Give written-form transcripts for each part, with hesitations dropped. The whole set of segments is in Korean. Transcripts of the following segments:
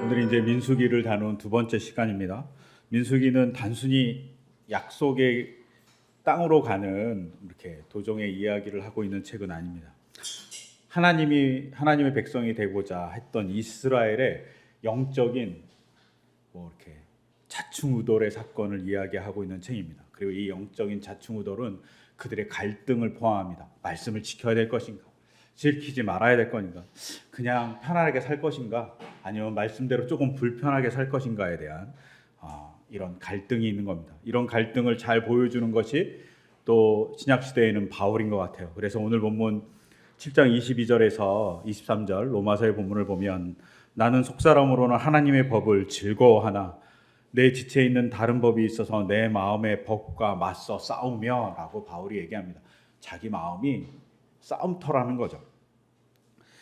오늘 이제 민수기를 다룬 두 번째 시간입니다. 민수기는 단순히 약속의 땅으로 가는 이렇게 도정의 이야기를 하고 있는 책은 아닙니다. 하나님의 백성이 되고자 했던 이스라엘의 영적인 이렇게 자충우돌의 사건을 이야기하고 있는 책입니다. 그리고 이 영적인 자충우돌은 그들의 갈등을 포함합니다. 말씀을 지켜야 될 것인가? 지키지 말아야 될 것인가? 그냥 편안하게 살 것인가? 아니면 말씀대로 조금 불편하게 살 것인가에 대한 이런 갈등이 있는 겁니다. 이런 갈등을 잘 보여주는 것이 또 신약시대에는 바울인 것 같아요. 그래서 오늘 본문 7장 22절에서 23절 로마서의 본문을 보면 나는 속사람으로는 하나님의 법을 즐거워하나 내 지체에 있는 다른 법이 있어서 내 마음의 법과 맞서 싸우며 라고 바울이 얘기합니다. 자기 마음이 싸움터라는 거죠.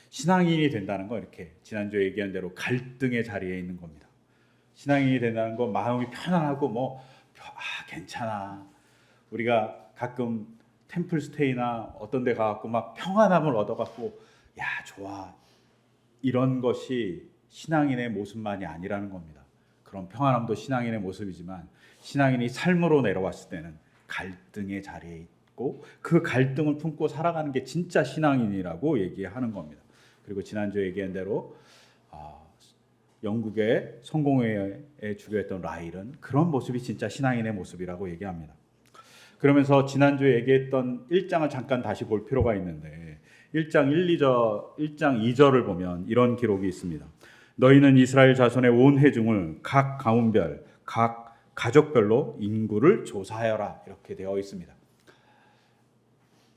신앙인이 된다는 건 이렇게 지난주에 얘기한 대로 갈등의 자리에 있는 겁니다. 신앙인이 된다는 건 마음이 편안하고 괜찮아. 우리가 가끔 템플스테이나 어떤 데 가갖고 막 평안함을 얻어갖고 야 좋아 이런 것이 신앙인의 모습만이 아니라는 겁니다. 그런 평안함도 신앙인의 모습이지만 신앙인이 삶으로 내려왔을 때는 갈등의 자리에 있고 그 갈등을 품고 살아가는 게 진짜 신앙인이라고 얘기하는 겁니다. 그리고 지난주에 얘기한 대로 영국의 성공회에 주교했던 라일은 그런 모습이 진짜 신앙인의 모습이라고 얘기합니다. 그러면서 지난주에 얘기했던 1장을 잠깐 다시 볼 필요가 있는데 1장 2절을 보면 이런 기록이 있습니다. 너희는 이스라엘 자손의 온 회중을 각 가문별, 각 가족별로 인구를 조사하여라 이렇게 되어 있습니다.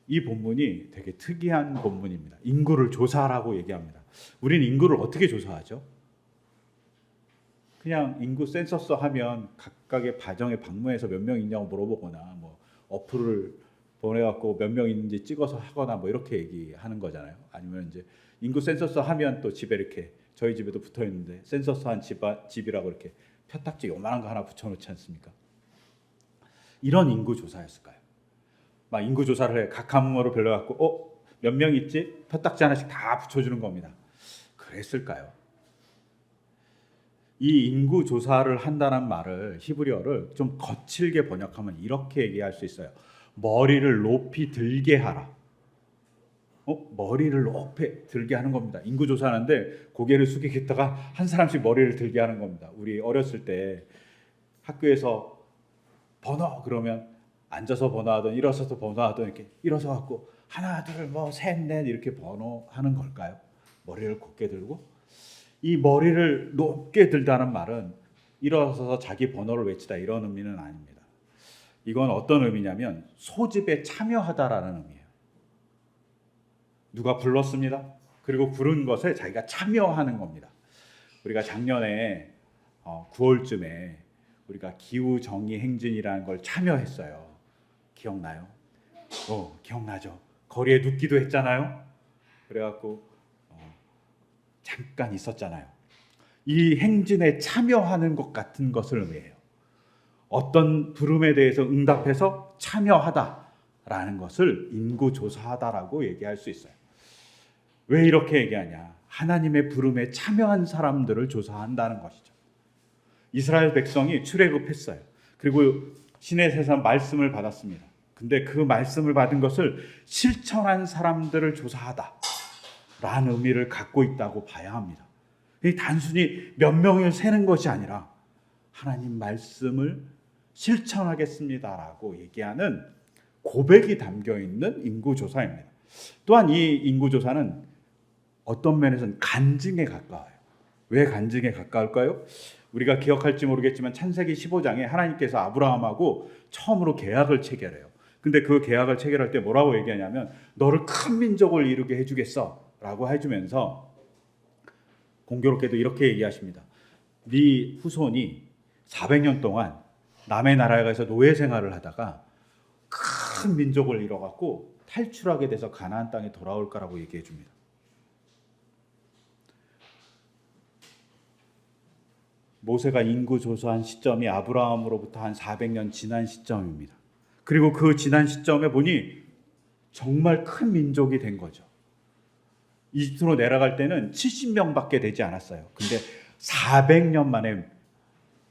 이 본문이 되게 특이한 본문입니다. 인구를 조사하라고 얘기합니다. 우리는 인구를 어떻게 조사하죠? 그냥 인구 센서스 하면 각각의 가정에 방문해서 몇 명 있냐고 물어보거나 어플을 보내갖고 몇 명 있는지 찍어서 하거나 이렇게 얘기하는 거잖아요. 아니면 이제 인구 센서스 하면 또 집에 이렇게 저희 집에도 붙어 있는데 센서스 한 집이라고 이렇게 표딱지 요만한 거 하나 붙여놓지 않습니까? 이런 인구 조사였을까요? 막 인구 조사를 해 각 가문으로 별러갖고 몇 명 있지? 표딱지 하나씩 다 붙여주는 겁니다. 그랬을까요? 이 인구 조사를 한다는 말을 히브리어를 좀 거칠게 번역하면 이렇게 얘기할 수 있어요. 머리를 높이 들게 하라. 머리를 높이 들게 하는 겁니다. 인구 조사하는데 고개를 숙이겠다가 한 사람씩 머리를 들게 하는 겁니다. 우리 어렸을 때 학교에서 번호 그러면 앉아서 번호하든 일어서서 번호하든 이렇게 일어서 갖고 하나 둘 셋 넷 이렇게 번호하는 걸까요? 머리를 곧게 들고 이 머리를 높게 들다는 말은 일어서서 자기 번호를 외치다 이런 의미는 아닙니다. 이건 어떤 의미냐면 소집에 참여하다라는 의미예요. 누가 불렀습니다. 그리고 부른 것에 자기가 참여하는 겁니다. 우리가 작년에 9월쯤에 우리가 기후정의 행진이라는 걸 참여했어요. 기억나요? 기억나죠. 거리에 눕기도 했잖아요. 그래갖고 잠깐 있었잖아요. 이 행진에 참여하는 것 같은 것을 의미해요. 어떤 부름에 대해서 응답해서 참여하다라는 것을 인구조사하다라고 얘기할 수 있어요. 왜 이렇게 얘기하냐? 하나님의 부름에 참여한 사람들을 조사한다는 것이죠. 이스라엘 백성이 출애굽했어요. 그리고 시내에서 말씀을 받았습니다. 근데 그 말씀을 받은 것을 실천한 사람들을 조사하다라는 의미를 갖고 있다고 봐야 합니다. 단순히 몇 명을 세는 것이 아니라 하나님 말씀을 실천하겠습니다라고 얘기하는 고백이 담겨있는 인구조사입니다. 또한 이 인구조사는 어떤 면에서는 간증에 가까워요. 왜 간증에 가까울까요? 우리가 기억할지 모르겠지만 창세기 15장에 하나님께서 아브라함하고 처음으로 계약을 체결해요. 근데 그 계약을 체결할 때 뭐라고 얘기하냐면 너를 큰 민족을 이루게 해주겠어 라고 해주면서 공교롭게도 이렇게 얘기하십니다. 네 후손이 400년 동안 남의 나라에 가서 노예 생활을 하다가 큰 민족을 이뤄갖고 탈출하게 돼서 가나안 땅에 돌아올 거라고 얘기해 줍니다. 모세가 인구 조사한 시점이 아브라함으로부터 한 400년 지난 시점입니다. 그리고 그 지난 시점에 보니 정말 큰 민족이 된 거죠. 이집트로 내려갈 때는 70명밖에 되지 않았어요. 근데 400년 만에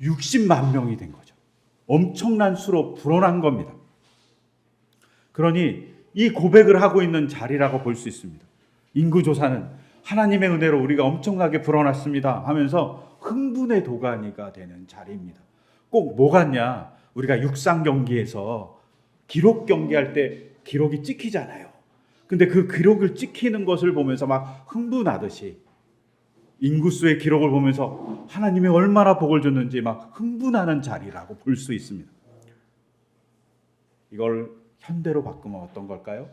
60만 명이 된 거죠. 엄청난 수로 불어난 겁니다. 그러니 이 고백을 하고 있는 자리라고 볼 수 있습니다. 인구조사는 하나님의 은혜로 우리가 엄청나게 불어났습니다 하면서 흥분의 도가니가 되는 자리입니다. 꼭 뭐 같냐? 우리가 육상 경기에서 기록 경기할 때 기록이 찍히잖아요. 근데 그 기록을 찍히는 것을 보면서 막 흥분하듯이 인구수의 기록을 보면서 하나님이 얼마나 복을 줬는지 막 흥분하는 자리라고 볼 수 있습니다. 이걸 현대로 바꾸면 어떤 걸까요?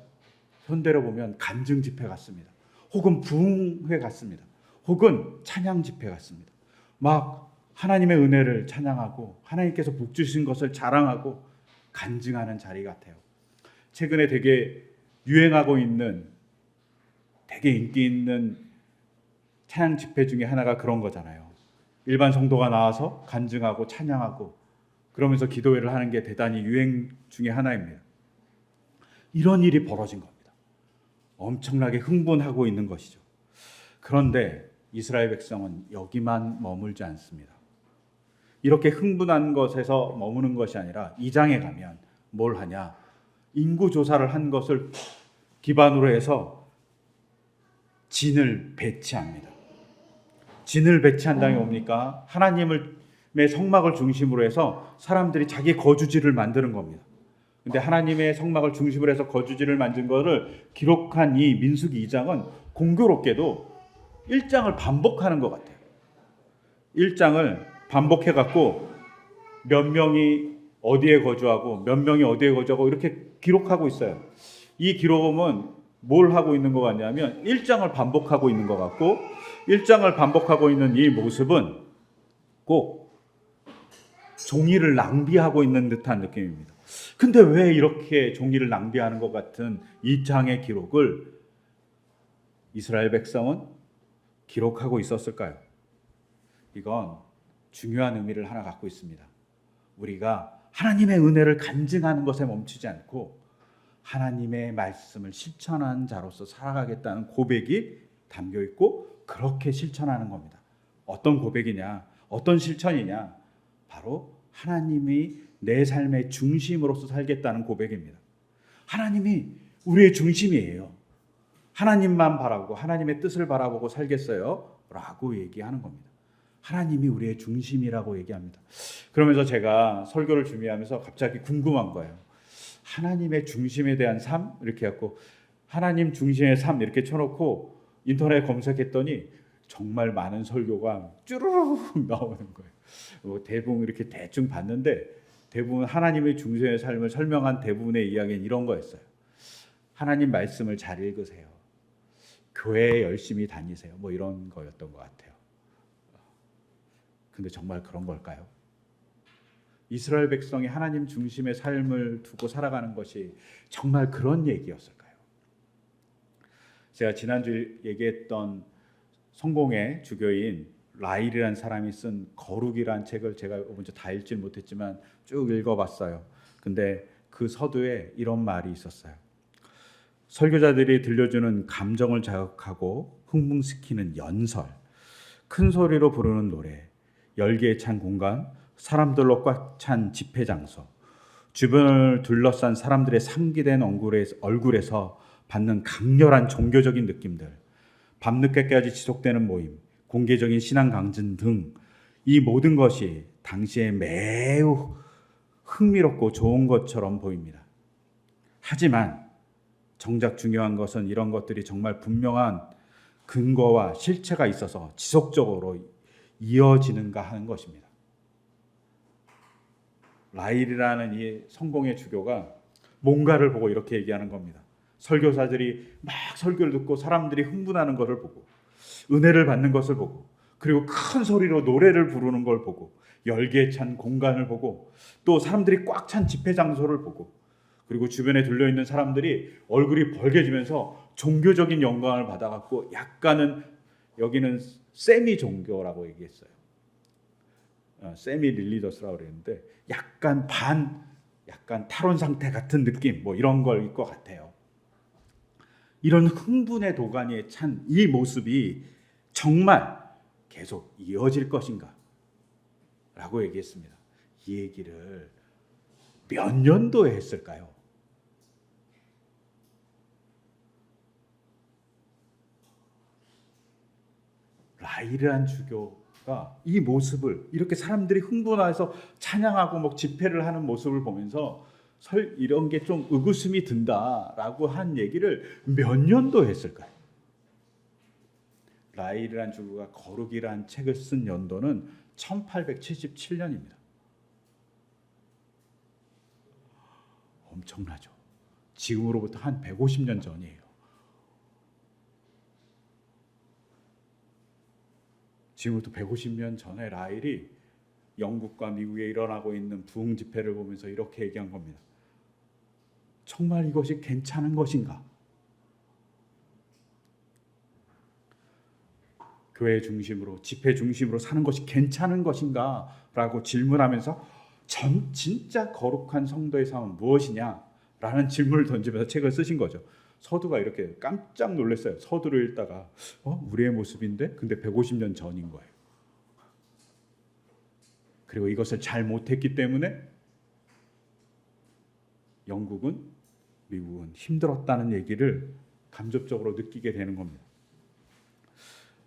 현대로 보면 간증 집회 같습니다. 혹은 부흥회 같습니다. 혹은 찬양 집회 같습니다. 막 하나님의 은혜를 찬양하고 하나님께서 복 주신 것을 자랑하고 간증하는 자리 같아요. 최근에 되게 유행하고 있는 되게 인기 있는 찬양 집회 중에 하나가 그런 거잖아요. 일반 성도가 나와서 간증하고 찬양하고 그러면서 기도회를 하는 게 대단히 유행 중에 하나입니다. 이런 일이 벌어진 겁니다. 엄청나게 흥분하고 있는 것이죠. 그런데 이스라엘 백성은 여기만 머물지 않습니다. 이렇게 흥분한 것에서 머무는 것이 아니라 2장에 가면 뭘 하냐? 인구 조사를 한 것을 기반으로 해서 진을 배치합니다. 진을 배치한다는 게 뭡니까? 하나님의 성막을 중심으로 해서 사람들이 자기 거주지를 만드는 겁니다. 근데 하나님의 성막을 중심으로 해서 거주지를 만든 것을 기록한 이 민수기 2장은 공교롭게도 1장을 반복하는 것 같아요. 1장을 반복해갖고 몇 명이 어디에 거주하고 몇 명이 어디에 거주하고 이렇게 기록하고 있어요. 이 기록은 뭘 하고 있는 것 같냐면 1장을 반복하고 있는 것 같고 1장을 반복하고 있는 이 모습은 꼭 종이를 낭비하고 있는 듯한 느낌입니다. 근데 왜 이렇게 종이를 낭비하는 것 같은 2장의 기록을 이스라엘 백성은 기록하고 있었을까요? 이건 중요한 의미를 하나 갖고 있습니다. 우리가 하나님의 은혜를 간증하는 것에 멈추지 않고 하나님의 말씀을 실천하는 자로서 살아가겠다는 고백이 담겨 있고 그렇게 실천하는 겁니다. 어떤 고백이냐? 어떤 실천이냐? 바로 하나님이 내 삶의 중심으로서 살겠다는 고백입니다. 하나님이 우리의 중심이에요. 하나님만 바라보고 하나님의 뜻을 바라보고 살겠어요? 라고 얘기하는 겁니다. 하나님이 우리의 중심이라고 얘기합니다. 그러면서 제가 설교를 준비하면서 갑자기 궁금한 거예요. 하나님의 중심에 대한 삶? 이렇게 해갖고 하나님 중심의 삶 이렇게 쳐놓고 인터넷 검색했더니 정말 많은 설교가 쭈루룩 나오는 거예요. 대부분 이렇게 대충 봤는데 대부분 하나님의 중심의 삶을 설명한 대부분의 이야기는 이런 거였어요. 하나님 말씀을 잘 읽으세요. 교회에 열심히 다니세요. 뭐 이런 거였던 것 같아요. 근데 정말 그런 걸까요? 이스라엘 백성이 하나님 중심의 삶을 두고 살아가는 것이 정말 그런 얘기였을까요? 제가 지난주 얘기했던 성공의 주교인 라일이라는 사람이 쓴 거룩이라는 책을 제가 먼저 다 읽질 못했지만 쭉 읽어봤어요. 근데 그 서두에 이런 말이 있었어요. 설교자들이 들려주는 감정을 자극하고 흥분시키는 연설, 큰 소리로 부르는 노래, 열기에 찬 공간, 사람들로 꽉 찬 집회 장소, 주변을 둘러싼 사람들의 상기된 얼굴에서 받는 강렬한 종교적인 느낌들, 밤늦게까지 지속되는 모임, 공개적인 신앙 강진 등 이 모든 것이 당시에 매우 흥미롭고 좋은 것처럼 보입니다. 하지만 정작 중요한 것은 이런 것들이 정말 분명한 근거와 실체가 있어서 지속적으로 이어지는가 하는 것입니다. 라일이라는 이 성공의 주교가 뭔가를 보고 이렇게 얘기하는 겁니다. 설교사들이 막 설교를 듣고 사람들이 흥분하는 것을 보고 은혜를 받는 것을 보고 그리고 큰 소리로 노래를 부르는 걸 보고 열기에 찬 공간을 보고 또 사람들이 꽉 찬 집회 장소를 보고 그리고 주변에 둘러있는 사람들이 얼굴이 벌개지면서 종교적인 영광을 받아갖고 약간은 여기는 세미 종교라고 얘기했어요. 세미 릴리더스라고 그랬는데 약간 탈원 상태 같은 느낌 뭐 이런 걸 것 같아요. 이런 흥분의 도가니에 찬 이 모습이 정말 계속 이어질 것인가? 라고 얘기했습니다. 이 얘기를 몇 년도에 했을까요? 라이르한 주교가 이 모습을 이렇게 사람들이 흥분해서 찬양하고 뭐 집회를 하는 모습을 보면서 이런 게 좀 의구심이 든다라고 한 얘기를 몇 년도에 했을까요? 라이르한 주교가 거룩이란 책을 쓴 연도는 1877년입니다. 엄청나죠. 지금으로부터 한 150년 전이에요. 지금부터 150년 전에 라일이 영국과 미국에 일어나고 있는 부흥 집회를 보면서 이렇게 얘기한 겁니다. 정말 이것이 괜찮은 것인가? 교회 중심으로, 집회 중심으로 사는 것이 괜찮은 것인가? 라고 질문하면서 진짜 거룩한 성도의 삶은 무엇이냐? 라는 질문을 던지면서 책을 쓰신 거죠. 서두가 이렇게 깜짝 놀랐어요. 서두를 읽다가 우리의 모습인데? 근데 150년 전인 거예요. 그리고 이것을 잘 못했기 때문에 영국은, 미국은 힘들었다는 얘기를 간접적으로 느끼게 되는 겁니다.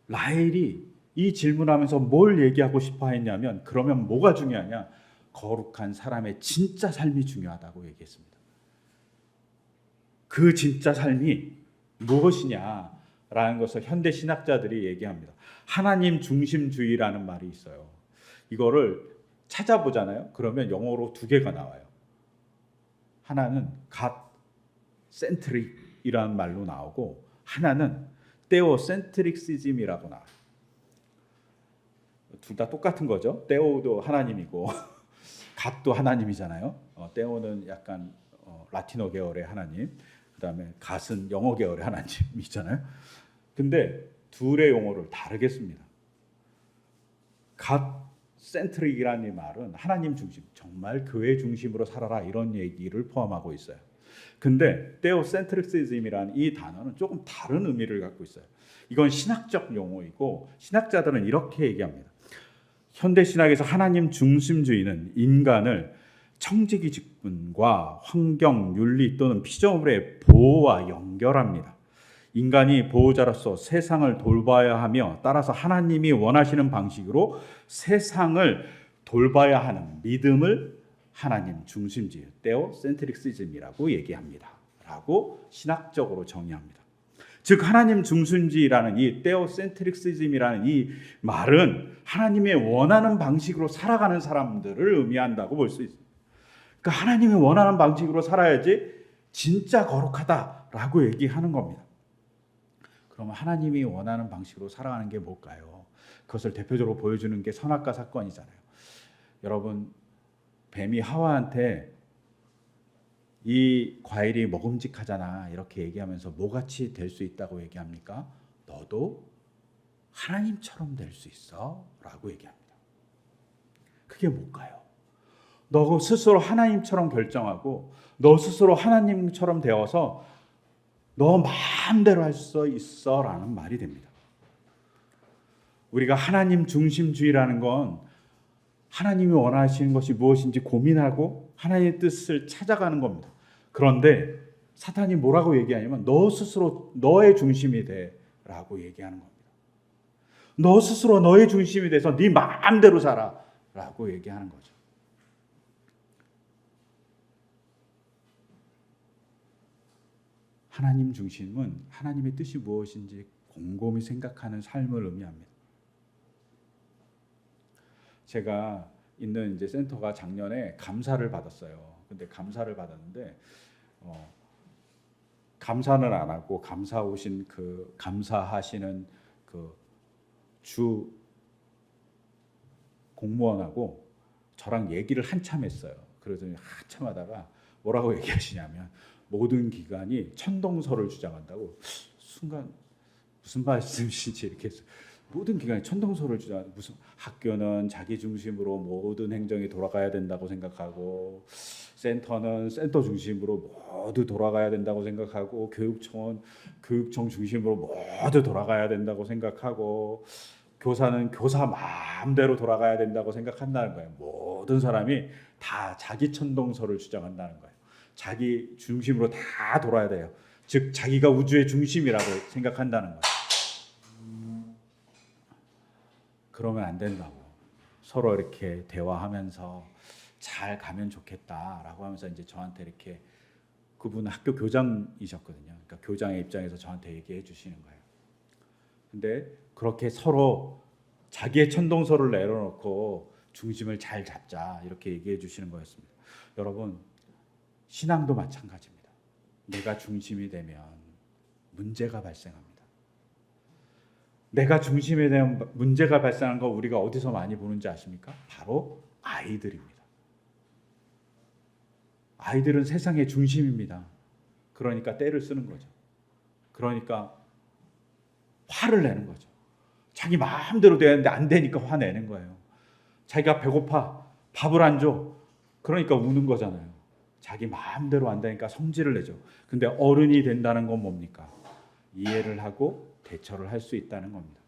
라헬이 이 질문하면서 뭘 얘기하고 싶어 했냐면, 그러면 뭐가 중요하냐? 거룩한 사람의 진짜 삶이 중요하다고 얘기했습니다. 그 진짜 삶이 무엇이냐라는 것을 현대 신학자들이 얘기합니다. 하나님 중심주의라는 말이 있어요. 이거를 찾아보잖아요. 그러면 영어로 두 개가 나와요. 하나는 God centric이라는 말로 나오고, 하나는 theocentricism이라고 나와요. 둘 다 똑같은 거죠. theo도 하나님이고 god도 하나님이잖아요. theo는 약간 라틴어 계열의 하나님, 그 다음에 god은 영어 계열의 하나님이잖아요. 근데 둘의 용어를 다르게 씁니다. God centric이라는 말은 하나님 중심, 정말 교회 중심으로 살아라, 이런 얘기를 포함하고 있어요. 근데 theocentricism이라는 이 단어는 조금 다른 의미를 갖고 있어요. 이건 신학적 용어이고, 신학자들은 이렇게 얘기합니다. 현대 신학에서 하나님 중심주의는 인간을 청지기 직분과 환경, 윤리 또는 피조물의 보호와 연결합니다. 인간이 보호자로서 세상을 돌봐야 하며, 따라서 하나님이 원하시는 방식으로 세상을 돌봐야 하는 믿음을 하나님 중심주의, theocentricism이라고 얘기합니다. 라고 신학적으로 정의합니다. 즉 하나님 중심주의라는 이 theocentricism이라는 이 말은 하나님의 원하는 방식으로 살아가는 사람들을 의미한다고 볼 수 있습니다. 그러니까 하나님이 원하는 방식으로 살아야지 진짜 거룩하다라고 얘기하는 겁니다. 그러면 하나님이 원하는 방식으로 살아가는 게 뭘까요? 그것을 대표적으로 보여주는 게 선악과 사건이잖아요. 여러분, 뱀이 하와한테 이 과일이 먹음직하잖아 이렇게 얘기하면서 뭐같이 될 수 있다고 얘기합니까? 너도 하나님처럼 될 수 있어 라고 얘기합니다. 그게 뭘까요? 너 스스로 하나님처럼 결정하고 너 스스로 하나님처럼 되어서 너 마음대로 할 수 있어 라는 말이 됩니다. 우리가 하나님 중심주의라는 건 하나님이 원하시는 것이 무엇인지 고민하고 하나님의 뜻을 찾아가는 겁니다. 그런데 사탄이 뭐라고 얘기하냐면 너 스스로 너의 중심이 돼 라고 얘기하는 겁니다. 너 스스로 너의 중심이 돼서 네 마음대로 살아 라고 얘기하는 거죠. 하나님 중심은 하나님의 뜻이 무엇인지 곰곰이 생각하는 삶을 의미합니다. 제가 있는 이제 센터가 작년에 감사를 받았어요. 근데 감사를 받았는데 감사는 안 하고 감사 오신 그 감사하시는 그 주 공무원하고 저랑 얘기를 한참 했어요. 그러더니 한참 하다가 뭐라고 얘기하시냐면 모든 기관이 천동설을 주장한다고. 순간 무슨 말씀이신지 이렇게 했어요. 모든 기관이 천동설을 주장, 무슨 학교는 자기 중심으로 모든 행정이 돌아가야 된다고 생각하고, 센터는 센터 중심으로 모두 돌아가야 된다고 생각하고, 교육청은 교육청 중심으로 모두 돌아가야 된다고 생각하고, 교사는 교사 마음대로 돌아가야 된다고 생각한다는 거예요. 모든 사람이 다 자기 천동설을 주장한다는 거예요. 자기 중심으로 다 돌아야 돼요. 즉 자기가 우주의 중심이라고 생각한다는 거예요. 그러면 안 된다고. 서로 이렇게 대화하면서 잘 가면 좋겠다라고 하면서 이제 저한테 이렇게, 그분은 학교 교장이셨거든요. 그러니까 교장의 입장에서 저한테 얘기해 주시는 거예요. 근데 그렇게 서로 자기의 천동설을 내려놓고 중심을 잘 잡자 이렇게 얘기해 주시는 거였습니다. 여러분, 신앙도 마찬가지입니다. 내가 중심이 되면 문제가 발생합니다. 내가 중심에 대한 문제가 발생하는 거 우리가 어디서 많이 보는지 아십니까? 바로 아이들입니다. 아이들은 세상의 중심입니다. 그러니까 떼를 쓰는 거죠. 그러니까 화를 내는 거죠. 자기 마음대로 되는데 안 되니까 화내는 거예요. 자기가 배고파, 밥을 안 줘. 그러니까 우는 거잖아요. 자기 마음대로 안 되니까 성질을 내죠. 근데 어른이 된다는 건 뭡니까? 이해를 하고 대처를 할 수 있다는 겁니다.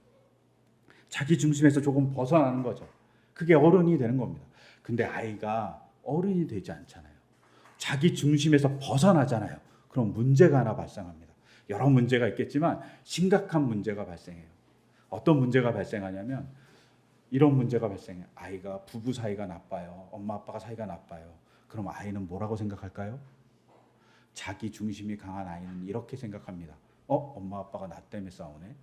자기 중심에서 조금 벗어나는 거죠. 그게 어른이 되는 겁니다. 근데 아이가 어른이 되지 않잖아요. 자기 중심에서 벗어나잖아요. 그럼 문제가 하나 발생합니다. 여러 문제가 있겠지만 심각한 문제가 발생해요. 어떤 문제가 발생하냐면 이런 문제가 발생해요. 아이가 부부 사이가 나빠요. 엄마 아빠가 사이가 나빠요. 그럼 아이는 뭐라고 생각할까요? 자기 중심이 강한 아이는 이렇게 생각합니다. 엄마 아빠가 나 때문에 싸우네.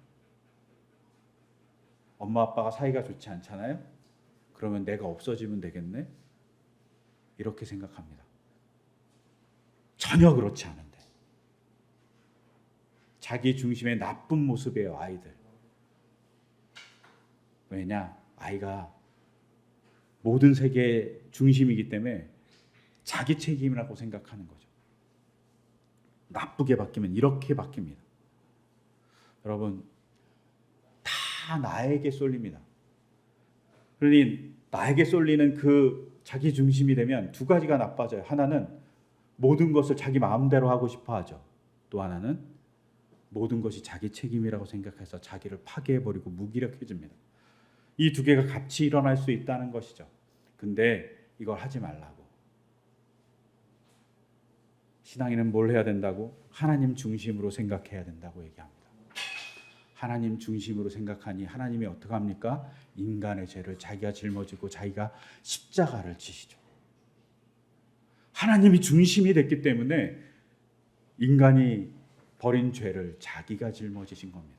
엄마 아빠가 사이가 좋지 않잖아요. 그러면 내가 없어지면 되겠네. 이렇게 생각합니다. 전혀 그렇지 않은데. 자기 중심의 나쁜 모습이에요, 아이들. 왜냐? 아이가 모든 세계의 중심이기 때문에 자기 책임이라고 생각하는 거죠. 나쁘게 바뀌면 이렇게 바뀝니다. 여러분, 다 나에게 쏠립니다. 그러니 나에게 쏠리는 그 자기 중심이 되면 두 가지가 나빠져요. 하나는 모든 것을 자기 마음대로 하고 싶어 하죠. 또 하나는 모든 것이 자기 책임이라고 생각해서 자기를 파괴해버리고 무기력해집니다. 이 두 개가 같이 일어날 수 있다는 것이죠. 근데 이걸 하지 말라고. 신앙인은 뭘 해야 된다고? 하나님 중심으로 생각해야 된다고 얘기합니다. 하나님 중심으로 생각하니 하나님이 어떻게 합니까? 인간의 죄를 자기가 짊어지고 자기가 십자가를 지시죠. 하나님이 중심이 됐기 때문에 인간이 버린 죄를 자기가 짊어지신 겁니다.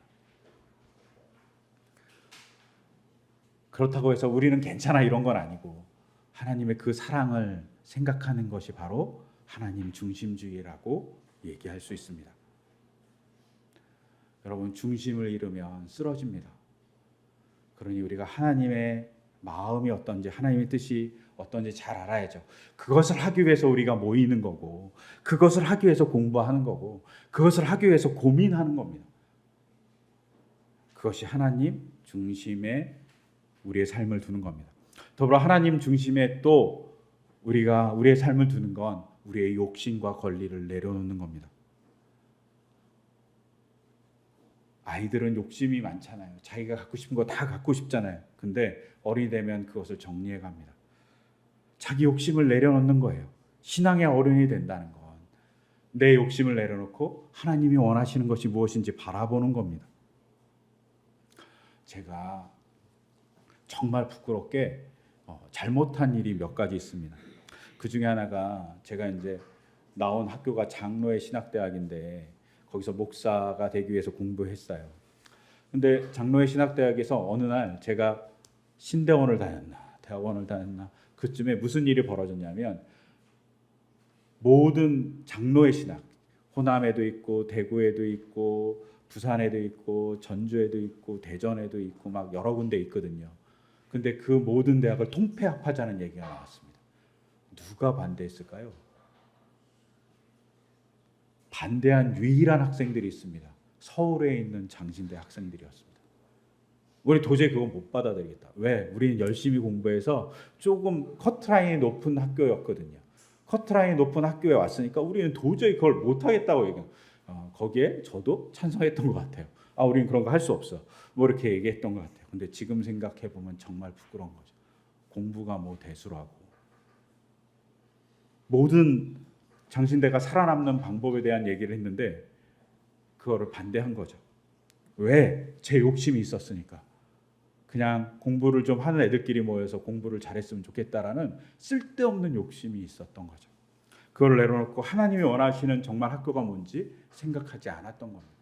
그렇다고 해서 우리는 괜찮아 이런 건 아니고 하나님의 그 사랑을 생각하는 것이 바로 하나님 중심주의라고 얘기할 수 있습니다. 여러분, 중심을 잃으면 쓰러집니다. 그러니 우리가 하나님의 마음이 어떤지, 하나님의 뜻이 어떤지 잘 알아야죠. 그것을 하기 위해서 우리가 모이는 거고, 그것을 하기 위해서 공부하는 거고, 그것을 하기 위해서 고민하는 겁니다. 그것이 하나님 중심에 우리의 삶을 두는 겁니다. 더불어 하나님 중심에 또 우리가 우리의 삶을 두는 건 우리의 욕심과 권리를 내려놓는 겁니다. 아이들은 욕심이 많잖아요. 자기가 갖고 싶은 거 다 갖고 싶잖아요. 근데 어른이 되면 그것을 정리해 갑니다. 자기 욕심을 내려놓는 거예요. 신앙의 어른이 된다는 건 내 욕심을 내려놓고 하나님이 원하시는 것이 무엇인지 바라보는 겁니다. 제가 정말 부끄럽게 잘못한 일이 몇 가지 있습니다. 그 중에 하나가 제가 이제 나온 학교가 장로의 신학대학인데 거기서 목사가 되기 위해서 공부했어요. 근데 장로의 신학대학에서 어느 날 제가 신대원을 다녔나 대학원을 다녔나 그쯤에 무슨 일이 벌어졌냐면 모든 장로의 신학, 호남에도 있고 대구에도 있고 부산에도 있고 전주에도 있고 대전에도 있고 막 여러 군데 있거든요. 근데 그 모든 대학을 통폐합하자는 얘기가 나왔습니다. 누가 반대했을까요? 반대한 유일한 학생들이 있습니다. 서울에 있는 장신대 학생들이었습니다. 우리 도저히 그건 못 받아들이겠다. 왜? 우리는 열심히 공부해서 조금 커트라인이 높은 학교였거든요. 커트라인이 높은 학교에 왔으니까 우리는 도저히 그걸 못하겠다고 얘기해요. 거기에 저도 찬성했던 것 같아요. 우리는 그런 거 할 수 없어. 뭐 이렇게 얘기했던 것 같아요. 근데 지금 생각해 보면 정말 부끄러운 거죠. 공부가 뭐 대수라고. 모든 장신대가 살아남는 방법에 대한 얘기를 했는데 그거를 반대한 거죠. 왜? 제 욕심이 있었으니까. 그냥 공부를 좀 하는 애들끼리 모여서 공부를 잘했으면 좋겠다라는 쓸데없는 욕심이 있었던 거죠. 그걸 내려놓고 하나님이 원하시는 정말 학교가 뭔지 생각하지 않았던 겁니다.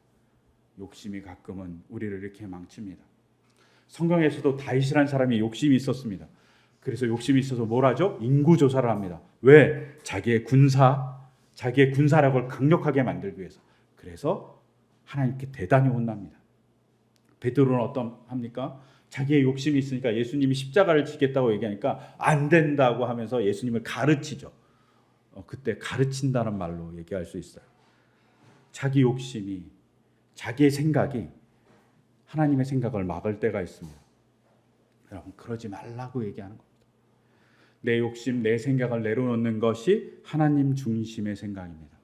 욕심이 가끔은 우리를 이렇게 망칩니다. 성경에서도 다윗이라는 사람이 욕심이 있었습니다. 그래서 욕심이 있어서 뭘 하죠? 인구 조사를 합니다. 왜? 자기의 군사력을 강력하게 만들기 위해서. 그래서 하나님께 대단히 혼납니다. 베드로는 합니까? 자기의 욕심이 있으니까 예수님이 십자가를 지겠다고 얘기하니까 안 된다고 하면서 예수님을 가르치죠. 그때 가르친다는 말로 얘기할 수 있어요. 자기 욕심이, 자기의 생각이 하나님의 생각을 막을 때가 있습니다. 여러분, 그러지 말라고 얘기하는 겁니다. 내 욕심, 내 생각을 내려놓는 것이 하나님 중심의 생각입니다.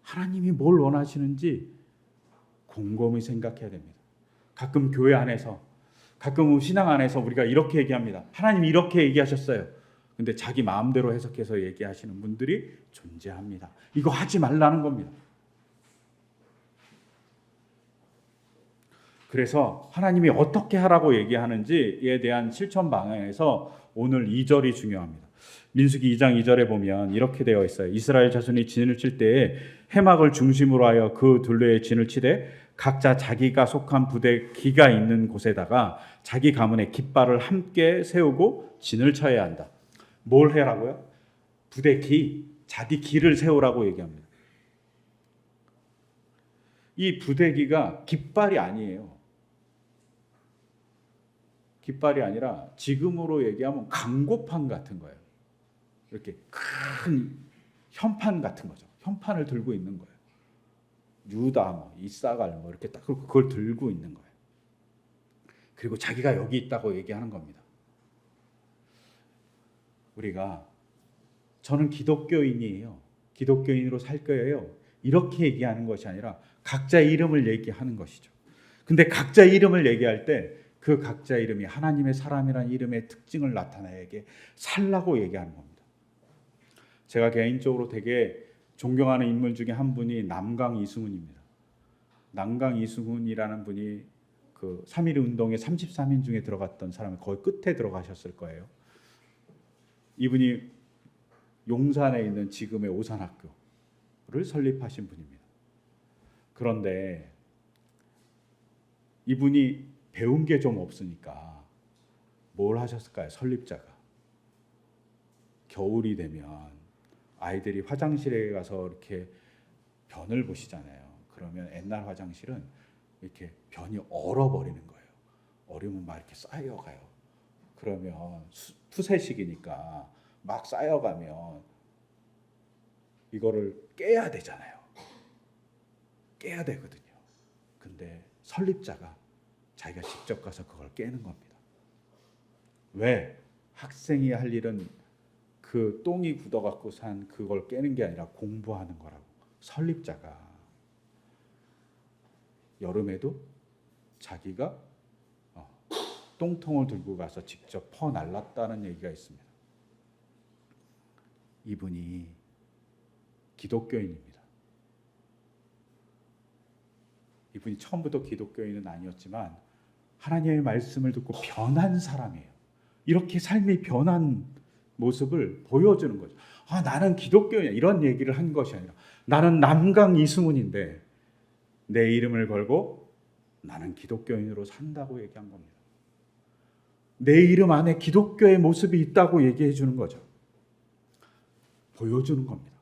하나님이 뭘 원하시는지 곰곰이 생각해야 됩니다. 가끔 교회 안에서, 가끔 신앙 안에서 우리가 이렇게 얘기합니다. 하나님이 이렇게 얘기하셨어요. 근데 자기 마음대로 해석해서 얘기하시는 분들이 존재합니다. 이거 하지 말라는 겁니다. 그래서 하나님이 어떻게 하라고 얘기하는지에 대한 실천 방향에서 오늘 2절이 중요합니다. 민수기 2장 2절에 보면 이렇게 되어 있어요. 이스라엘 자손이 진을 칠 때에 해막을 중심으로 하여 그 둘레에 진을 치되 각자 자기가 속한 부대 기가 있는 곳에다가 자기 가문의 깃발을 함께 세우고 진을 쳐야 한다. 뭘 해라고요? 부대 기, 자기 기를 세우라고 얘기합니다. 이 부대기가 깃발이 아니에요. 깃발이 아니라 지금으로 얘기하면 강고판 같은 거예요. 이렇게 큰 현판 같은 거죠. 현판을 들고 있는 거예요. 유다, 이사갈 이렇게 딱 그걸 들고 있는 거예요. 그리고 자기가 여기 있다고 얘기하는 겁니다. 우리가 저는 기독교인이에요. 기독교인으로 살 거예요. 이렇게 얘기하는 것이 아니라 각자의 이름을 얘기하는 것이죠. 근데 각자의 이름을 얘기할 때 그 각자의 이름이 하나님의 사람이라는 이름의 특징을 나타내게 살라고 얘기하는 겁니다. 제가 개인적으로 되게 존경하는 인물 중에 한 분이 남강 이승훈입니다. 남강 이승훈이라는 분이 그 3.1 운동의 33인 중에 들어갔던 사람이 거의 끝에 들어가셨을 거예요. 이분이 용산에 있는 지금의 오산학교를 설립하신 분입니다. 그런데 이분이 배운 게 좀 없으니까 뭘 하셨을까요? 설립자가. 겨울이 되면 아이들이 화장실에 가서 이렇게 변을 보시잖아요. 그러면 옛날 화장실은 이렇게 변이 얼어버리는 거예요. 얼으면 막 이렇게 쌓여가요. 그러면 푸세식이니까 막 쌓여가면 이거를 깨야 되잖아요. 깨야 되거든요. 근데 설립자가 자기가 직접 가서 그걸 깨는 겁니다. 왜? 학생이 할 일은 그 똥이 굳어갖고 산 그걸 깨는 게 아니라 공부하는 거라고. 설립자가 여름에도 자기가 똥통을 들고 가서 직접 퍼날랐다는 얘기가 있습니다. 이분이 기독교인입니다. 이분이 처음부터 기독교인은 아니었지만 하나님의 말씀을 듣고 변한 사람이에요. 이렇게 삶이 변한 모습을 보여주는 거죠. 나는 기독교인이야 이런 얘기를 한 것이 아니라 나는 남강 이승훈인데 내 이름을 걸고 나는 기독교인으로 산다고 얘기한 겁니다. 내 이름 안에 기독교의 모습이 있다고 얘기해 주는 거죠. 보여주는 겁니다.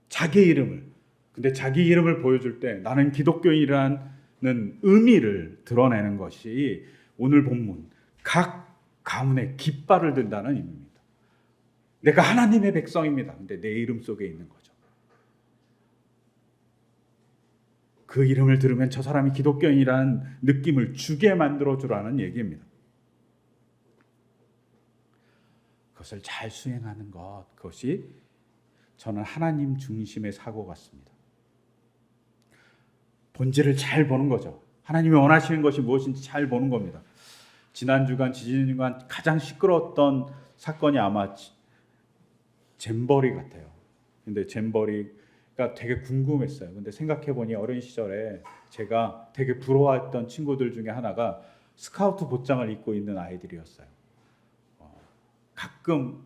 자기 이름을. 근데 자기 이름을 보여줄 때 나는 기독교인이라는 의미를 드러내는 것이 오늘 본문 각 가문에 깃발을 든다는 의미입니다. 내가 하나님의 백성입니다. 근데 내 이름 속에 있는 거죠. 그 이름을 들으면 저 사람이 기독교인이라는 느낌을 주게 만들어주라는 얘기입니다. 그것을 잘 수행하는 것, 그것이 저는 하나님 중심의 사고 같습니다. 본질을 잘 보는 거죠. 하나님이 원하시는 것이 무엇인지 잘 보는 겁니다. 지난 주간, 지지주간 가장 시끄러웠던 사건이 아마 잼버리 같아요. 근데 잼버리가 되게 궁금했어요. 근데 생각해 보니 어린 시절에 제가 되게 부러워했던 친구들 중에 하나가 스카우트 복장을 입고 있는 아이들이었어요. 가끔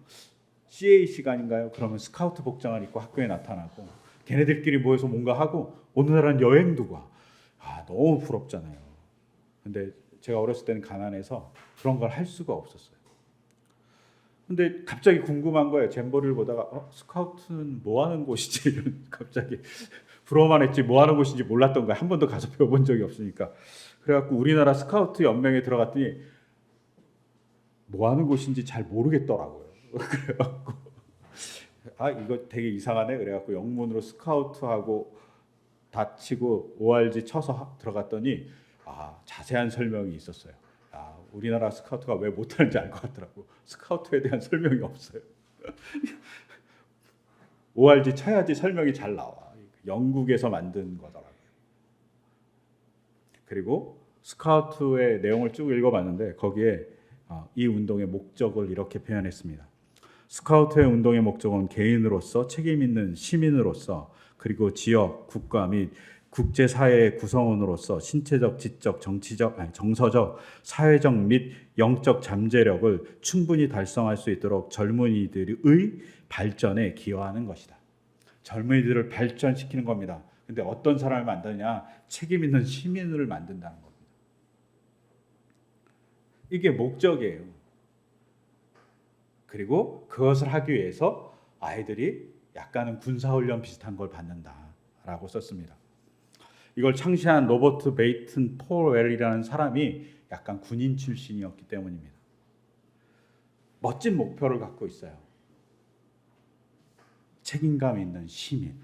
CA 시간인가요? 그러면 스카우트 복장을 입고 학교에 나타나고 걔네들끼리 모여서 뭔가 하고 어느 날은 여행도 가. 너무 부럽잖아요. 근데 제가 어렸을 때는 가난해서 그런 걸 할 수가 없었어요. 근데 갑자기 궁금한 거예요. 잼버리를 보다가 스카우트는 뭐 하는 곳이지? 이런 갑자기 부러워만 했지 뭐 하는 곳인지 몰랐던 거예요. 한 번도 가서 배워본 적이 없으니까. 그래갖고 우리나라 스카우트 연맹에 들어갔더니 뭐 하는 곳인지 잘 모르겠더라고요. 그래갖고 이거 되게 이상하네. 그래갖고 영문으로 스카우트하고 다치고 ORG 쳐서 들어갔더니 자세한 설명이 있었어요. 우리나라 스카우트가 왜 못하는지 알 것 같더라고. 스카우트에 대한 설명이 없어요. ORG 쳐야지 설명이 잘 나와. 영국에서 만든 거더라고요. 그리고 스카우트의 내용을 쭉 읽어봤는데 거기에 이 운동의 목적을 이렇게 표현했습니다. 스카우트의 운동의 목적은 개인으로서 책임 있는 시민으로서 그리고 지역, 국가 및 국제사회의 구성원으로서 신체적, 지적, 정서적, 사회적 및 영적 잠재력을 충분히 달성할 수 있도록 젊은이들의 발전에 기여하는 것이다. 젊은이들을 발전시키는 겁니다. 근데 어떤 사람을 만드냐? 책임 있는 시민을 만든다는 겁니다. 이게 목적이에요. 그리고 그것을 하기 위해서 아이들이 약간은 군사훈련 비슷한 걸 받는다라고 썼습니다. 이걸 창시한 로버트 베이튼 포웰이라는 사람이 약간 군인 출신이었기 때문입니다. 멋진 목표를 갖고 있어요. 책임감 있는 시민.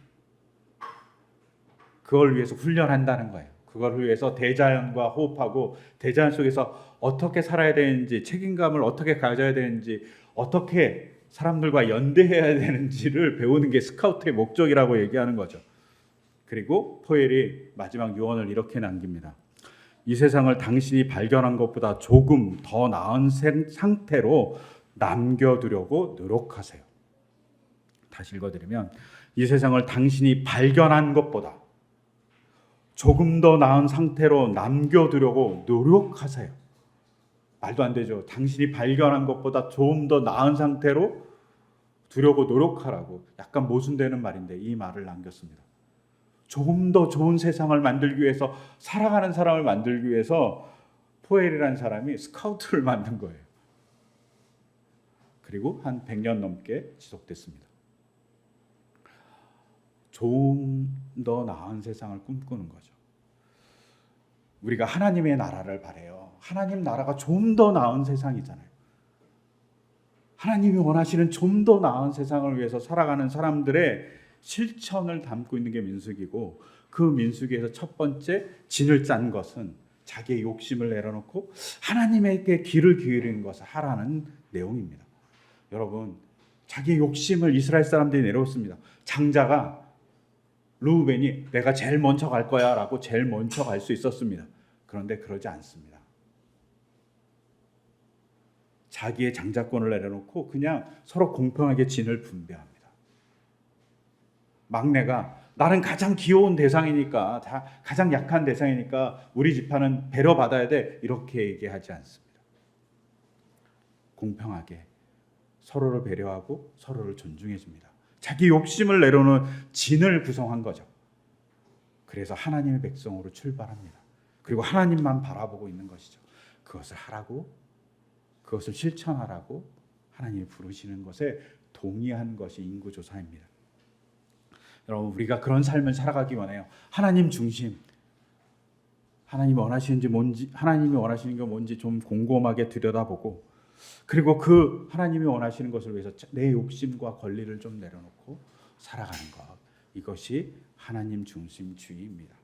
그걸 위해서 훈련한다는 거예요. 그걸 위해서 대자연과 호흡하고 대자연 속에서 어떻게 살아야 되는지, 책임감을 어떻게 가져야 되는지, 어떻게 사람들과 연대해야 되는지를 배우는 게 스카우트의 목적이라고 얘기하는 거죠. 그리고 포엘이 마지막 유언을 이렇게 남깁니다. 이 세상을 당신이 발견한 것보다 조금 더 나은 상태로 남겨두려고 노력하세요. 다시 읽어드리면 이 세상을 당신이 발견한 것보다 조금 더 나은 상태로 남겨두려고 노력하세요. 말도 안 되죠. 당신이 발견한 것보다 좀 더 나은 상태로 두려고 노력하라고. 약간 모순되는 말인데 이 말을 남겼습니다. 조금 더 좋은 세상을 만들기 위해서, 살아가는 사람을 만들기 위해서 포엘이라는 사람이 스카우트를 만든 거예요. 그리고 한 100년 넘게 지속됐습니다. 좀 더 나은 세상을 꿈꾸는 거죠. 우리가 하나님의 나라를 바라요. 하나님 나라가 좀 더 나은 세상이잖아요. 하나님이 원하시는 좀 더 나은 세상을 위해서 살아가는 사람들의 실천을 담고 있는 게 민수기고, 그 민수기에서 첫 번째 진을 짠 것은 자기의 욕심을 내려놓고 하나님에게 귀를 기울이는 것을 하라는 내용입니다. 여러분, 자기의 욕심을 이스라엘 사람들이 내려놓습니다. 장자가 르우벤이 내가 제일 먼저 갈 거야 라고 제일 먼저 갈 수 있었습니다. 그런데 그러지 않습니다. 자기의 장자권을 내려놓고 그냥 서로 공평하게 진을 분배합니다. 막내가 나는 가장 귀여운 대상이니까, 가장 약한 대상이니까 우리 집안은 배려받아야 돼, 이렇게 얘기하지 않습니다. 공평하게 서로를 배려하고 서로를 존중해 줍니다. 자기 욕심을 내려놓은 진을 구성한 거죠. 그래서 하나님의 백성으로 출발합니다. 그리고 하나님만 바라보고 있는 것이죠. 그것을 하라고, 그것을 실천하라고 하나님이 부르시는 것에 동의한 것이 인구조사입니다. 여러분, 우리가 그런 삶을 살아가기 원해요. 하나님 중심. 하나님이 원하시는지 뭔지, 하나님이 원하시는 게 뭔지 좀 곰곰하게 들여다보고, 그리고 그 하나님이 원하시는 것을 위해서 내 욕심과 권리를 좀 내려놓고 살아가는 것. 이것이 하나님 중심주의입니다.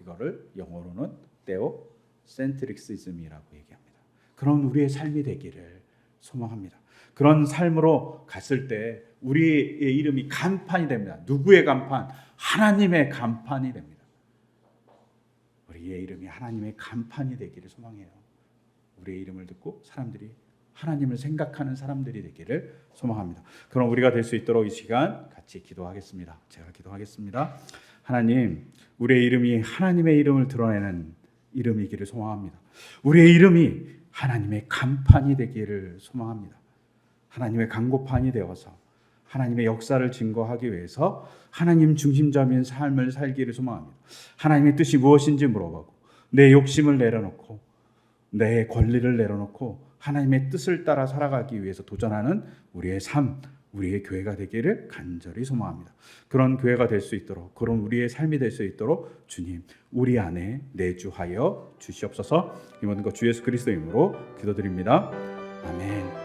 이거를 영어로는 테오센트릭시즘이라고 얘기합니다. 그런 우리의 삶이 되기를 소망합니다. 그런 삶으로 갔을 때 우리의 이름이 간판이 됩니다. 누구의 간판? 하나님의 간판이 됩니다. 우리의 이름이 하나님의 간판이 되기를 소망해요. 우리의 이름을 듣고 사람들이 하나님을 생각하는 사람들이 되기를 소망합니다. 그럼 우리가 될 수 있도록 이 시간 같이 기도하겠습니다. 제가 기도하겠습니다. 하나님, 우리의 이름이 하나님의 이름을 드러내는 이름이기를 소망합니다. 우리의 이름이 하나님의 간판이 되기를 소망합니다. 하나님의 간고판이 되어서 하나님의 역사를 증거하기 위해서 하나님 중심적인 삶을 살기를 소망합니다. 하나님의 뜻이 무엇인지 물어보고 내 욕심을 내려놓고 내 권리를 내려놓고 하나님의 뜻을 따라 살아가기 위해서 도전하는 우리의 삶, 우리의 교회가 되기를 간절히 소망합니다. 그런 교회가 될 수 있도록, 그런 우리의 삶이 될 수 있도록 주님, 우리 안에 내주하여 주시옵소서. 이 모든 것 주 예수 그리스도의 이름으로 기도드립니다. 아멘.